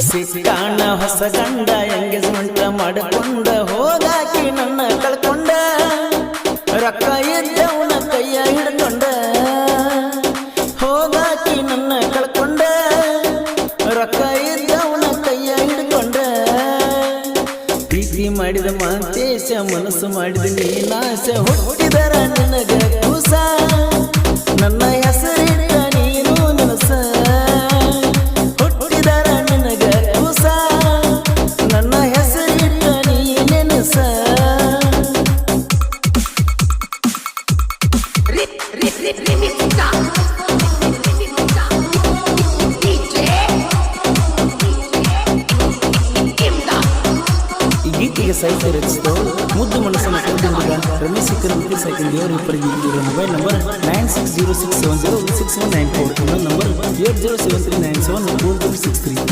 ಸಿಕ್ಕಾಣ ಹೊಸ ಗಂಡ ಎಂಗೇಜ್ಮೆಂಟ್ ಮಾಡಿಕೊಂಡ ಹೋಗಾಕಿ ನನ್ನ ಕಳ್ಕೊಂಡ ರೊಕ್ಕ ಇದ್ದವನ ಕೈಯ ಹಿಡ್ಕೊಂಡ ಹೋಗಾಕಿ ನನ್ನ ಕಳ್ಕೊಂಡ ರೊಕ್ಕ ಇದ್ದವನ ಕೈಯ ಹಿಡ್ಕೊಂಡ ಪ್ರೀತಿ ಮಾಡಿದ ಮಾತೇಶ ಮನಸ್ಸು ಮಾಡಿದ ನೀನಾಶ ಹುಟ್ಟಿದರ ನಿನಗ ಕೂಸ ನನ್ನ ಹೆಸರಿಟ್ಟ ನೀನು ನನಸ ಹುಟ್ಟಿದರ ನಿನಗ ಕೂಸ ನನ್ನ ಹೆಸರಿಟ್ಟ ನೀ ನೆನಸ ಈ ಗೀತೆಗೆ ಸಾಹಿತ್ಯ ರಚಿಸಿದವರು ಮುದ್ದು ಮನಸ್ಸನ್ನು ಕಳೆದ ರಮೇಶ್ ಸಿಕ್ಕರ್ ಸೆಕೆಂಡ್ ದೇವರ ಇಬ್ಬರಿಗೆ ಇವರ ಮೊಬೈಲ್ ನಂಬರ್ 9606706194 ಇನ್ನೊಂದು ನಂಬರ್ 8073974063